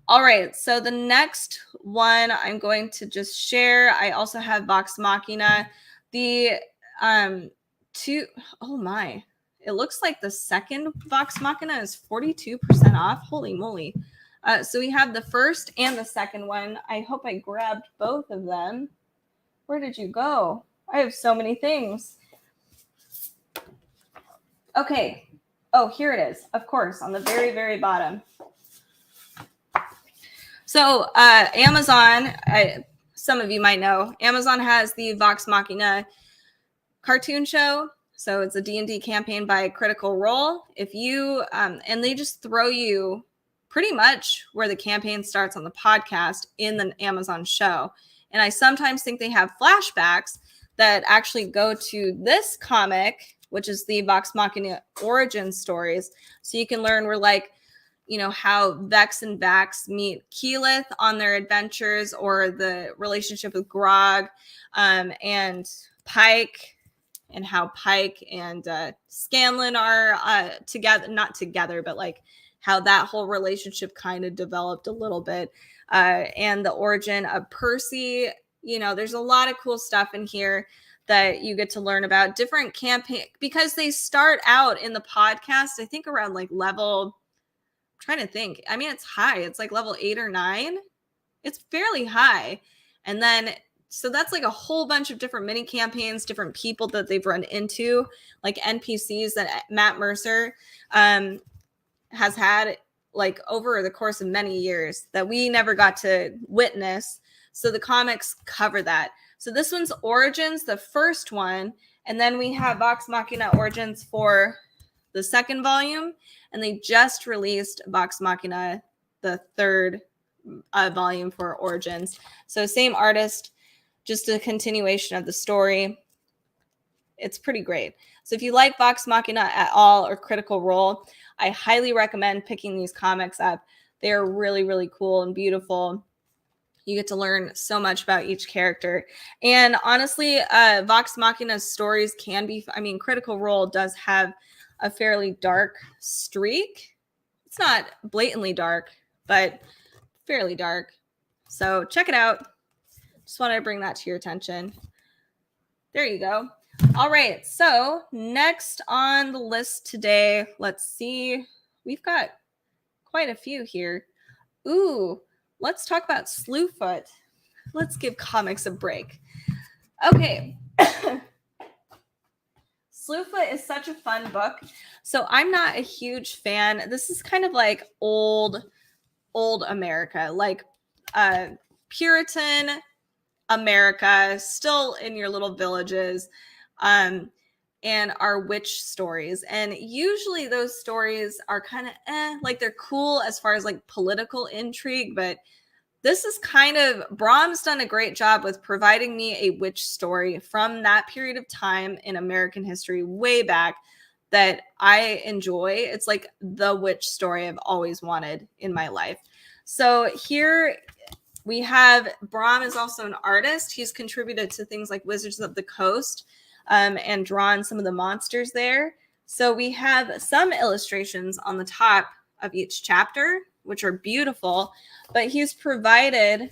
A: All right, so the next one I'm going to just share. I also have Vox Machina. The oh my, it looks like the second Vox Machina is 42% off. Holy moly. So we have the first and the second one. I hope I grabbed both of them. Where did you go? I have so many things. Okay. Oh, here it is. Of course, on the very, very bottom. So Amazon, some of you might know, Amazon has the Vox Machina cartoon show. So it's a D&D campaign by Critical Role. If you, and they just throw you pretty much where the campaign starts on the podcast in the Amazon show. And I sometimes think they have flashbacks that actually go to this comic, which is the Vox Machina origin stories. So you can learn where, like, you know, how Vex and Vax meet Keyleth on their adventures, or the relationship with Grog and Pike, and how Pike and Scanlan are together, not together, but like how that whole relationship kind of developed a little bit, and the origin of Percy. You know, there's a lot of cool stuff in here that you get to learn about different campaign, because they start out in the podcast, I think around like level, I'm trying to think. I mean, it's high. It's like level 8 or 9. It's fairly high. And then, so that's like a whole bunch of different mini campaigns, different people that they've run into, like NPCs that Matt Mercer has had like over the course of many years that we never got to witness. So the comics cover that. So this one's Origins, the first one, and then we have Vox Machina Origins for the second volume, and they just released Vox Machina, the third volume for Origins. So same artist, just a continuation of the story. It's pretty great. So if you like Vox Machina at all, or Critical Role, I highly recommend picking these comics up. They are really, really cool and beautiful. You get to learn so much about each character. And honestly, Vox Machina's stories can be, I mean, Critical Role does have a fairly dark streak. It's not blatantly dark, but fairly dark. So check it out. Just wanted to bring that to your attention. There you go. All right. So next on the list today, let's see. We've got quite a few here. Ooh, let's talk about Slewfoot. Let's give comics a break. Okay. Slewfoot is such a fun book. So I'm not a huge fan. This is kind of like old America, like Puritan America, still in your little villages, and our witch stories. And usually those stories are kind of like they're cool as far as like political intrigue, but this is kind of, Brahm's done a great job with providing me a witch story from that period of time in American history way back that I enjoy. It's like the witch story I've always wanted in my life. So here we have, Brahm is also an artist. He's contributed to things like Wizards of the Coast and drawn some of the monsters there. So we have some illustrations on the top of each chapter, which are beautiful, but he's provided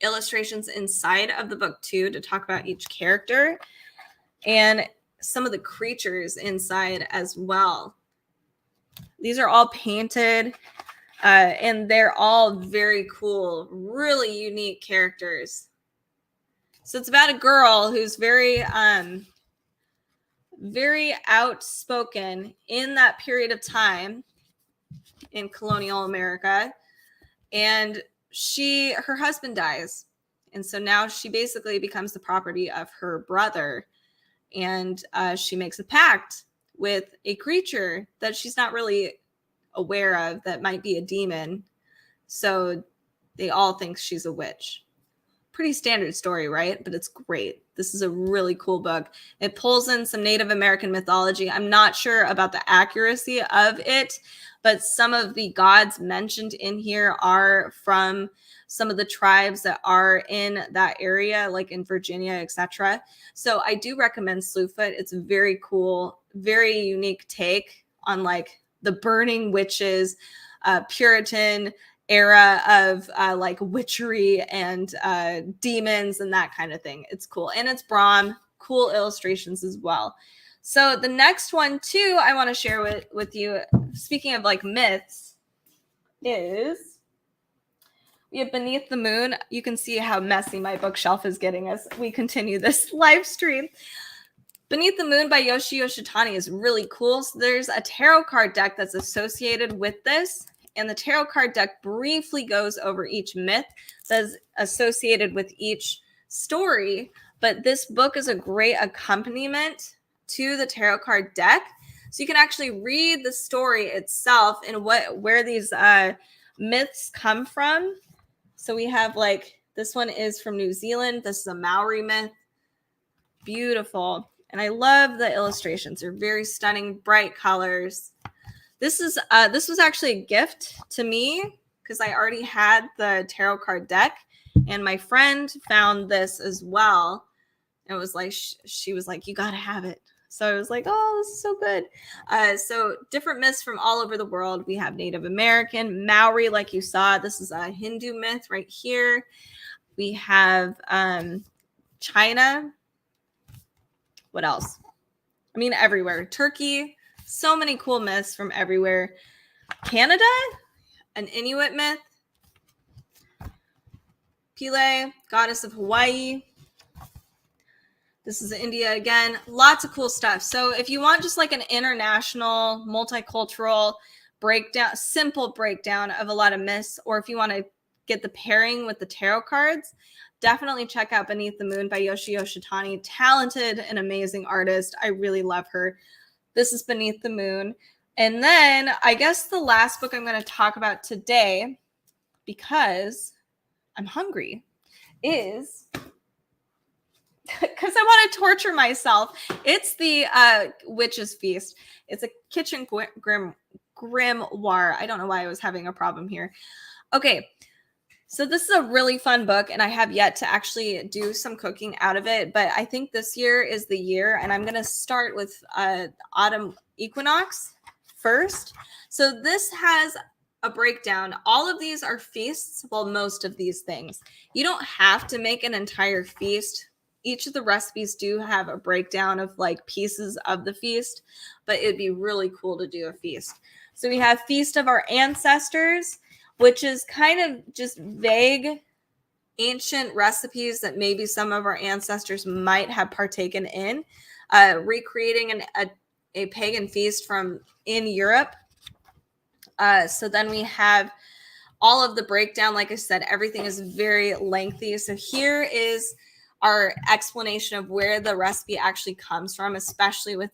A: illustrations inside of the book too to talk about each character and some of the creatures inside as well. These are all painted and they're all very cool, really unique characters. So it's about a girl who's very outspoken in that period of time in colonial America, and her husband dies, and so now she basically becomes the property of her brother, and she makes a pact with a creature that she's not really aware of that might be a demon, so they all think she's a witch. Pretty standard story, right? But it's great. This is a really cool book. It pulls in some Native American mythology. I'm not sure about the accuracy of it, but some of the gods mentioned in here are from some of the tribes that are in that area, like in Virginia, etc. So I do recommend Slewfoot. It's a very cool, very unique take on like the burning witches, Puritan era of like witchery and demons and that kind of thing. It's cool. And it's Brom, cool illustrations as well. So the next one too I want to share with you, speaking of like myths, is we have Beneath the Moon. You can see how messy my bookshelf is getting as we continue this live stream. Beneath the Moon by Yoshi Yoshitani is really cool. So there's a tarot card deck that's associated with this. And the tarot card deck briefly goes over each myth that's associated with each story. But this book is a great accompaniment to the tarot card deck. So you can actually read the story itself and where these myths come from. So we have like, this one is from New Zealand. This is a Maori myth. Beautiful. And I love the illustrations. They're very stunning, bright colors. This was actually a gift to me because I already had the tarot card deck, and my friend found this as well. It was like she was like, "You gotta have it." So I was like, "Oh, this is so good." So different myths from all over the world. We have Native American, Maori, like you saw. This is a Hindu myth right here. We have China. What else? I mean, everywhere. Turkey. So many cool myths from everywhere. Canada, an Inuit myth. Pele, goddess of Hawaii. This is India again. Lots of cool stuff. So if you want just like an international, multicultural breakdown, simple breakdown of a lot of myths, or if you want to get the pairing with the tarot cards, definitely check out Beneath the Moon by Yoshi Yoshitani. Talented and amazing artist. I really love her. This is Beneath the Moon. And then I guess the last book I'm going to talk about today, because I'm hungry, is because I want to torture myself. It's the Witch's Feast. It's a kitchen grimoire. I don't know why I was having a problem here. Okay. So this is a really fun book, and I have yet to actually do some cooking out of it, but I think this year is the year, and I'm going to start with Autumn Equinox first. So this has a breakdown. All of these are feasts, well, most of these things. You don't have to make an entire feast. Each of the recipes do have a breakdown of like pieces of the feast, but it'd be really cool to do a feast. So we have Feast of Our Ancestors, which is kind of just vague, ancient recipes that maybe some of our ancestors might have partaken in, recreating a pagan feast from in Europe. So then we have all of the breakdown. Like I said, everything is very lengthy. So here is our explanation of where the recipe actually comes from, especially with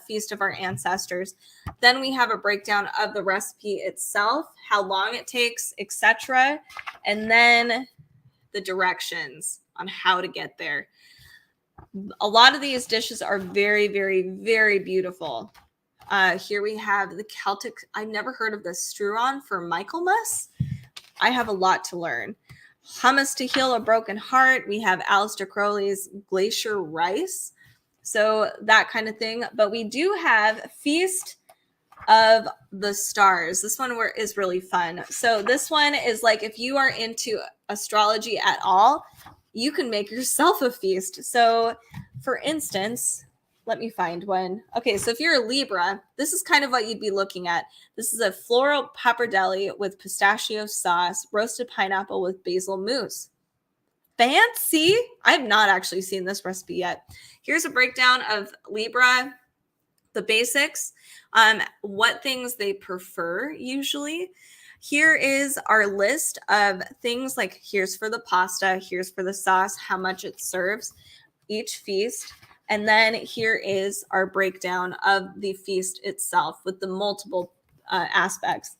A: Feast of Our Ancestors. Then we have a breakdown of the recipe itself, how long it takes, etc. And then the directions on how to get there. A lot of these dishes are very, very, very beautiful. Here we have the Celtic, I've never heard of this, Struan for Michaelmas. I have a lot to learn. Hummus to Heal a Broken Heart. We have Aleister Crowley's Glacier Rice. So that kind of thing. But we do have Feast of the Stars. This one is really fun. So this one is like, if you are into astrology at all, you can make yourself a feast. So for instance, let me find one. Okay, so if you're a Libra, this is kind of what you'd be looking at. This is a floral pappardelle with pistachio sauce, roasted pineapple with basil mousse. Fancy! I have not actually seen this recipe yet. Here's a breakdown of Libra, the basics, what things they prefer usually. Here is our list of things, like here's for the pasta, here's for the sauce, how much it serves each feast. And then here is our breakdown of the feast itself with the multiple aspects.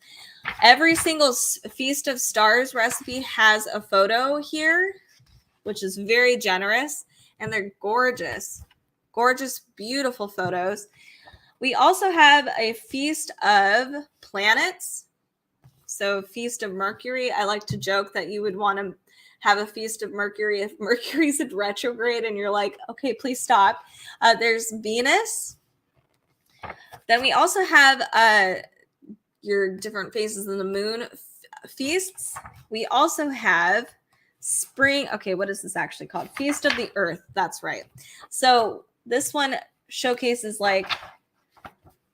A: Every single Feast of Stars recipe has a photo here, which is very generous. and they're gorgeous. Gorgeous, beautiful photos. We also have a Feast of Planets. So Feast of Mercury. I like to joke that you would want to have a Feast of Mercury if Mercury's in retrograde and you're like, okay, please stop. There's Venus. Then we also have your different phases of the moon feasts. We also have spring. Okay, what is this actually called? Feast of the Earth. That's right. So this one showcases like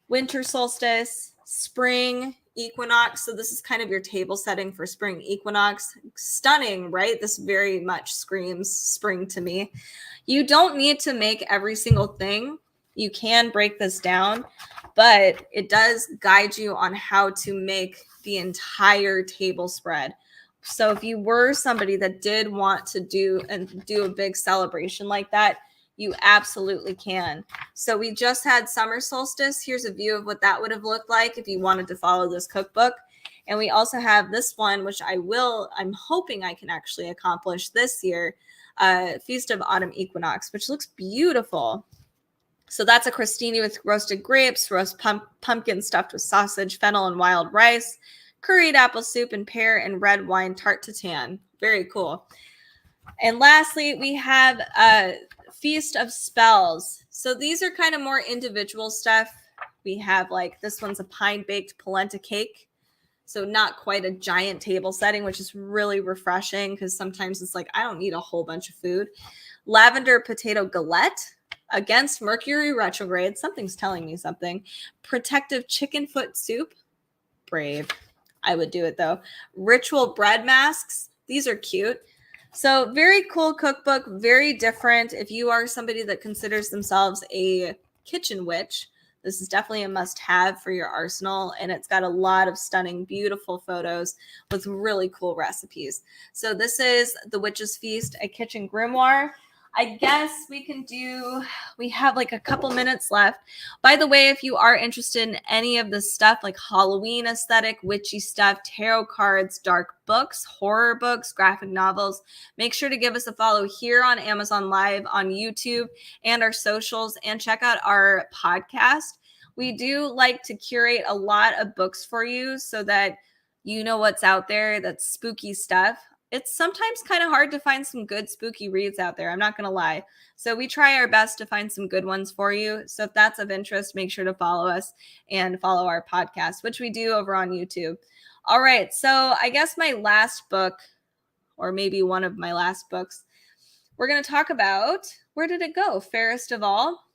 A: winter solstice, spring equinox. So this is kind of your table setting for spring equinox. Stunning, right? This very much screams spring to me. You don't need to make every single thing. You can break this down, but it does guide you on how to make the entire table spread. So if you were somebody that did want to do a big celebration like that, you absolutely can. So we just had summer solstice. Here's a view of what that would have looked like if you wanted to follow this cookbook. And we also have this one, which I'm hoping I can actually accomplish this year, Feast of Autumn Equinox, which looks beautiful. So that's a crostini with roasted grapes, roast pumpkin stuffed with sausage, fennel, and wild rice, curried apple soup, and pear and red wine tart tatin. Very cool. And lastly, we have Feast of Spells. So these are kind of more individual stuff. We have like this one's a pine-baked polenta cake. So not quite a giant table setting, which is really refreshing because sometimes it's like, I don't need a whole bunch of food. Lavender potato galette against Mercury retrograde. Something's telling me something. Protective chicken foot soup. Brave. I would do it though. Ritual bread masks. These are cute. So very cool cookbook, very different. If you are somebody that considers themselves a kitchen witch, this is definitely a must-have for your arsenal, and it's got a lot of stunning, beautiful photos with really cool recipes. So this is The Witch's Feast, a kitchen grimoire. I guess we have like a couple minutes left. By the way, if you are interested in any of this stuff, like Halloween aesthetic, witchy stuff, tarot cards, dark books, horror books, graphic novels, make sure to give us a follow here on Amazon Live, on YouTube, and our socials, and check out our podcast. We do like to curate a lot of books for you so that you know what's out there that's spooky stuff. It's sometimes kind of hard to find some good spooky reads out there. I'm not going to lie. So we try our best to find some good ones for you. So if that's of interest, make sure to follow us and follow our podcast, which we do over on YouTube. All right. So I guess my last book, or maybe one of my last books, we're going to talk about, where did it go? Fairest of All.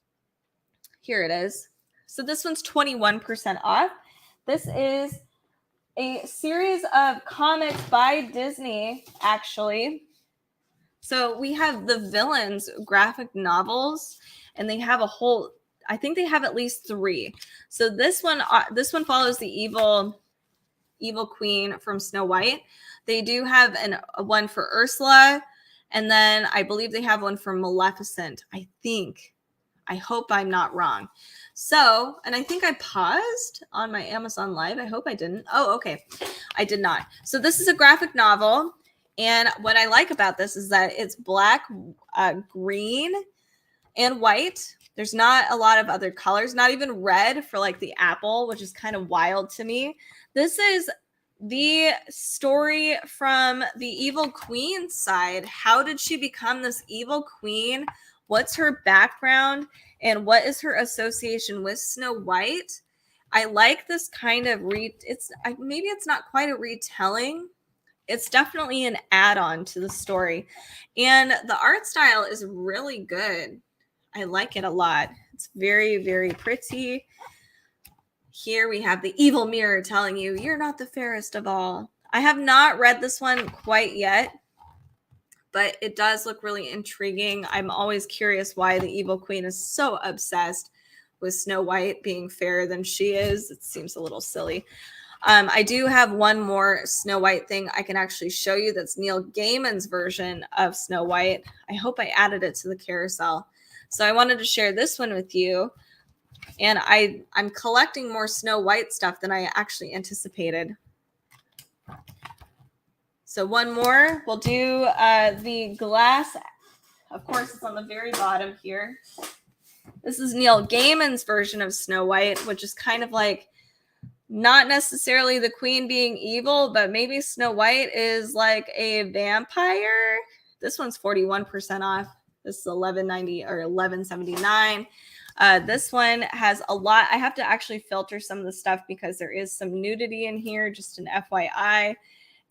A: Here it is. So this one's 21% off. This is a series of comics by Disney, actually. So we have the Villains graphic novels, and they have I think they have at least 3. So this one follows the evil queen from Snow White. They do have a one for Ursula, and then I believe they have one for Maleficent, I think. I hope I'm not wrong. So, and I think I paused on my Amazon Live. I hope I didn't. Oh, okay. I did not. So this is a graphic novel. And what I like about this is that it's black, green, and white. There's not a lot of other colors, not even red for like the apple, which is kind of wild to me. This is the story from the evil queen side. How did she become this evil queen? What's her background, and what is her association with Snow White? I like this kind of maybe it's not quite a retelling. It's definitely an add-on to the story. And the art style is really good. I like it a lot. It's very, very pretty. Here we have the evil mirror telling you, you're not the fairest of all. I have not read this one quite yet, but it does look really intriguing. I'm always curious why the evil queen is so obsessed with Snow White being fairer than she is. It seems a little silly. I do have one more Snow White thing I can actually show you. That's Neil Gaiman's version of Snow White. I hope I added it to the carousel. So I wanted to share this one with you. And I'm collecting more Snow White stuff than I actually anticipated. So one more. We'll do the glass Of course, it's on the very bottom here. This is Neil Gaiman's version of Snow White, which is kind of like not necessarily the queen being evil, but maybe Snow White is like a vampire. This one's 41% off. This is $11.90 or $11.79. This one has a lot. I have to actually filter some of the stuff because there is some nudity in here, just an FYI.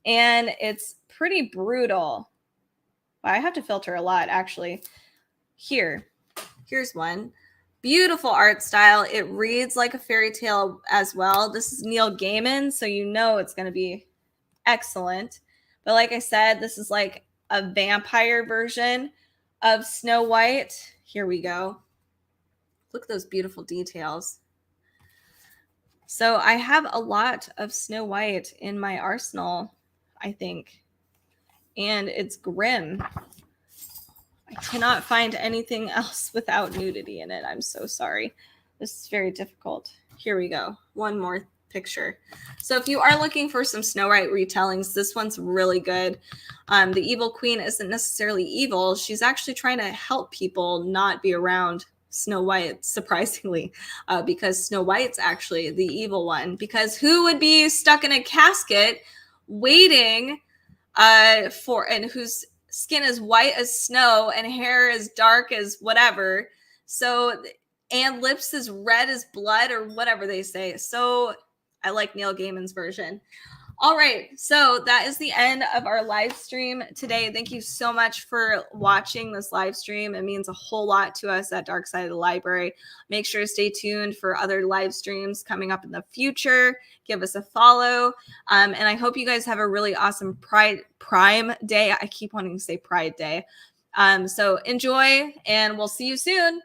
A: And it's pretty brutal. I have to filter a lot, actually. Here's one. Beautiful art style. It reads like a fairy tale as well. This is Neil Gaiman, so you know it's going to be excellent. But like I said, this is like a vampire version of Snow White. Here we go. Look at those beautiful details. So I have a lot of Snow White in my arsenal, I think. And it's grim. I cannot find anything else without nudity in it. I'm so sorry. This is very difficult. Here we go. One more picture. So if you are looking for some Snow White retellings, this one's really good. The evil queen isn't necessarily evil. She's actually trying to help people not be around Snow White, surprisingly, because Snow White's actually the evil one. Because who would be stuck in a casket waiting and whose skin is white as snow and hair as dark as whatever, so and lips as red as blood or whatever they say. So I like Neil Gaiman's version. All right, so that is the end of our live stream today. Thank you so much for watching this live stream. It means a whole lot to us at Dark Side of the Library. Make sure to stay tuned for other live streams coming up in the future. Give us a follow. And I hope you guys have a really awesome Prime Day. I keep wanting to say Pride Day. So enjoy, and we'll see you soon.